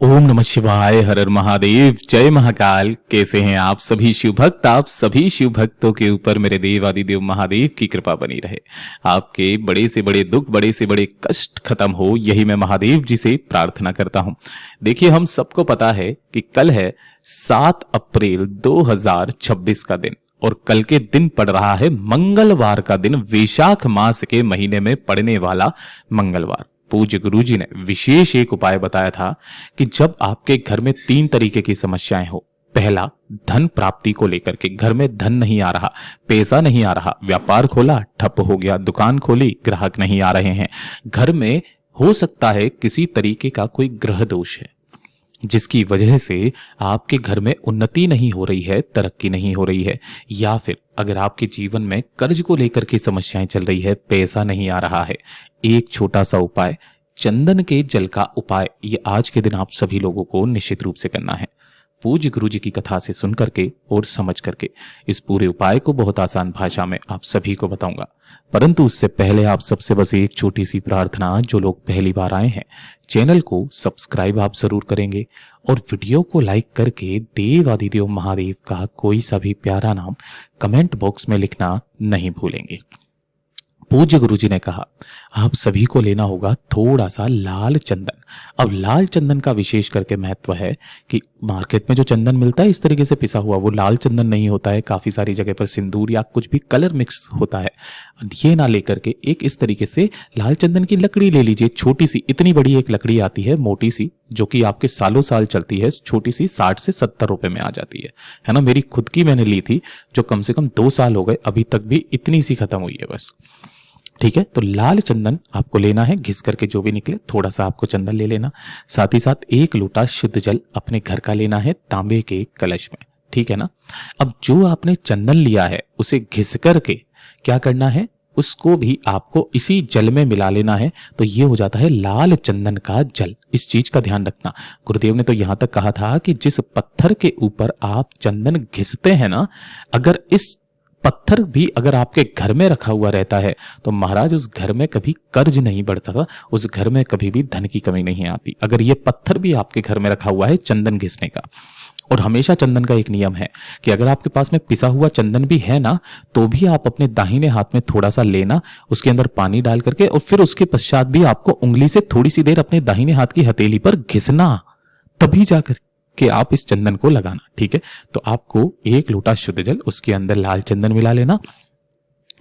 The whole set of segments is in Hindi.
ओम नमः शिवाय, हर हर महादेव, जय महाकाल। कैसे हैं आप सभी शिव भक्त? आप सभी शिव भक्तों के ऊपर मेरे देवादिदेव महादेव की कृपा बनी रहे। आपके बड़े से बड़े दुख, बड़े से बड़े कष्ट खत्म हो, यही मैं महादेव जी से प्रार्थना करता हूं। देखिए, हम सबको पता है कि कल है 7 अप्रैल 2026 का दिन, और कल के दिन पड़ रहा है मंगलवार का दिन, वैशाख मास के महीने में पड़ने वाला मंगलवार। पूज्य गुरु जी ने विशेष एक उपाय बताया था कि जब आपके घर में 3 तरीके की समस्याएं हो। पहला, धन प्राप्ति को लेकर के, घर में धन नहीं आ रहा, पैसा नहीं आ रहा, व्यापार खोला ठप हो गया, दुकान खोली ग्राहक नहीं आ रहे हैं। घर में हो सकता है किसी तरीके का कोई ग्रह दोष है जिसकी वजह से आपके घर में उन्नति नहीं हो रही है, तरक्की नहीं हो रही है। या फिर अगर आपके जीवन में कर्ज को लेकर के समस्याएं चल रही है, पैसा नहीं आ रहा है, एक छोटा सा उपाय, चंदन के जल का उपाय, ये आज के दिन आप सभी लोगों को निश्चित रूप से करना है। पूज्य गुरु जी की कथा से सुन करके और समझ करके इस पूरे उपाय को बहुत आसान भाषा में आप सभी को बताऊंगा। परंतु उससे पहले आप सबसे बस एक छोटी सी प्रार्थना, जो लोग पहली बार आए हैं, चैनल को सब्सक्राइब आप जरूर करेंगे और वीडियो को लाइक करके देवादिदेव महादेव का कोई सा भी प्यारा नाम कमेंट बॉक्स में लिखना नहीं भूलेंगे। पूज्य गुरु जी ने कहा, आप सभी को लेना होगा थोड़ा सा लाल चंदन। अब लाल चंदन का विशेष करके महत्व है कि मार्केट में जो चंदन मिलता है इस तरीके से पिसा हुआ, वो लाल चंदन नहीं होता है। काफी सारी जगह पर सिंदूर या कुछ भी कलर मिक्स होता है। ये ना लेकर के एक इस तरीके से लाल चंदन की लकड़ी ले लीजिए, छोटी सी, इतनी बड़ी एक लकड़ी आती है मोटी सी, जो कि आपके सालों साल चलती है। छोटी सी 60 से 70 रुपए में आ जाती है ना। मेरी खुद की मैंने ली थी, जो कम से कम 2 साल हो गए, अभी तक भी इतनी सी खत्म हुई है बस। ठीक है, तो लाल चंदन आपको लेना है, घिस करके जो भी निकले थोड़ा सा आपको चंदन ले लेना। साथ ही साथ 1 लोटा शुद्ध जल अपने घर का लेना है, तांबे के कलश में। ठीक है ना। अब जो आपने चंदन लिया है उसे घिस करके क्या करना है, उसको भी आपको इसी जल में मिला लेना है, तो ये हो जाता है लाल चंदन का जल। इस चीज का ध्यान रखना। गुरुदेव ने तो यहां तक कहा था कि जिस पत्थर के ऊपर आप चंदन घिसते हैं ना, अगर इस पत्थर भी अगर आपके घर में रखा हुआ रहता है तो महाराज उस घर में कभी कर्ज नहीं बढ़ता था, उस घर में कभी भी धन की कमी नहीं आती। अगर ये पत्थर भी आपके घर में रखा हुआ है चंदन घिसने का। और हमेशा चंदन का एक नियम है कि अगर आपके पास में पिसा हुआ चंदन भी है ना, तो भी आप अपने दाहिने हाथ में थोड़ा सा लेना, उसके अंदर पानी डाल करके, और फिर उसके पश्चात भी आपको उंगली से थोड़ी सी देर अपने दाहिने हाथ की हथेली पर घिसना, तभी जाकर कि आप इस चंदन को लगाना। ठीक है, तो आपको 1 लोटा शुद्ध जल, उसके अंदर लाल चंदन मिला लेना।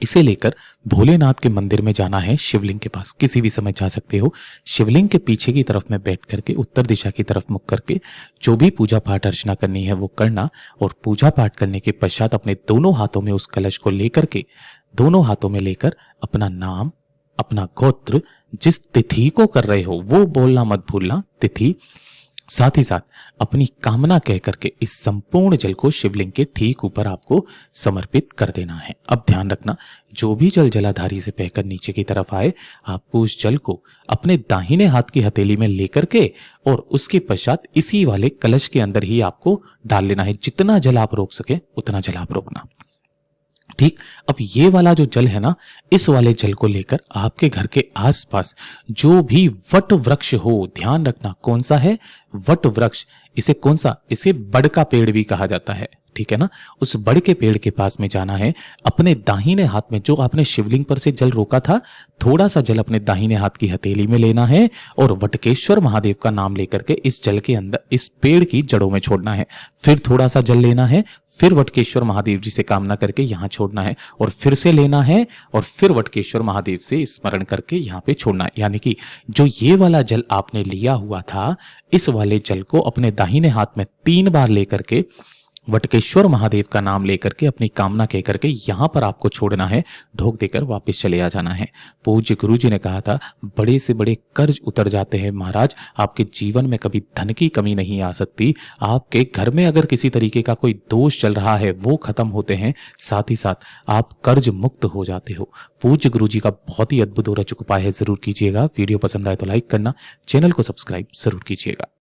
इसे लेकर भोलेनाथ के मंदिर में जाना है, शिवलिंग के पास, किसी भी समय जा सकते हो। शिवलिंग के पीछे की तरफ में बैठ करके, उत्तर दिशा की तरफ मुख करके जो भी पूजा पाठ अर्चना करनी है वो करना। और पूजा पाठ करने के पश्चात अपने दोनों हाथों में उस कलश को लेकर के, दोनों हाथों में लेकर अपना नाम, अपना गोत्र, जिस तिथि को कर रहे हो वो बोलना मत भूलना, तिथि। साथ ही साथ अपनी कामना कह करके इस संपूर्ण जल को शिवलिंग के ठीक ऊपर आपको समर्पित कर देना है। अब ध्यान रखना, जो भी जल जलाधारी से बहकर नीचे की तरफ आए, आपको उस जल को अपने दाहिने हाथ की हथेली में लेकर के और उसके पश्चात इसी वाले कलश के अंदर ही आपको डाल लेना है। जितना जल आप रोक सके उतना जल आप रोकना। ठीक, अब ये वाला जो जल है ना, इस वाले जल को लेकर आपके घर के आसपास जो भी वट वृक्ष हो, ध्यान रखना कौन सा है, वट वृक्ष। इसे कौन सा, इसे बड़ का पेड़ भी कहा जाता है। ठीक है ना, उस बड़ के पेड़ के पास में जाना है। अपने दाहिने हाथ में जो आपने शिवलिंग पर से जल रोका था, थोड़ा सा जल अपने दाहिने हाथ की हथेली में लेना है और वटकेश्वर महादेव का नाम लेकर के इस जल के अंदर, इस पेड़ की जड़ों में छोड़ना है। फिर थोड़ा सा जल लेना है, फिर वटकेश्वर महादेव जी से कामना करके यहां छोड़ना है, और फिर से लेना है, और फिर वटकेश्वर महादेव से स्मरण करके यहां पे छोड़ना है। यानी कि जो ये वाला जल आपने लिया हुआ था, इस वाले जल को अपने दाहिने हाथ में 3 बार लेकर के वटकेश्वर महादेव का नाम लेकर के अपनी कामना कह करके यहां पर आपको छोड़ना है, ढोक देकर वापस चले आ जाना है। पूज्य गुरु जी ने कहा था, बड़े से बड़े कर्ज उतर जाते हैं महाराज, आपके जीवन में कभी धन की कमी नहीं आ सकती। आपके घर में अगर किसी तरीके का कोई दोष चल रहा है वो खत्म होते हैं, साथ ही साथ आप कर्ज मुक्त हो जाते हो। पूज्य गुरु जी का बहुत ही अद्भुत और अचूक उपाय है, जरूर कीजिएगा। वीडियो पसंद आए तो लाइक करना, चैनल को सब्सक्राइब जरूर कीजिएगा।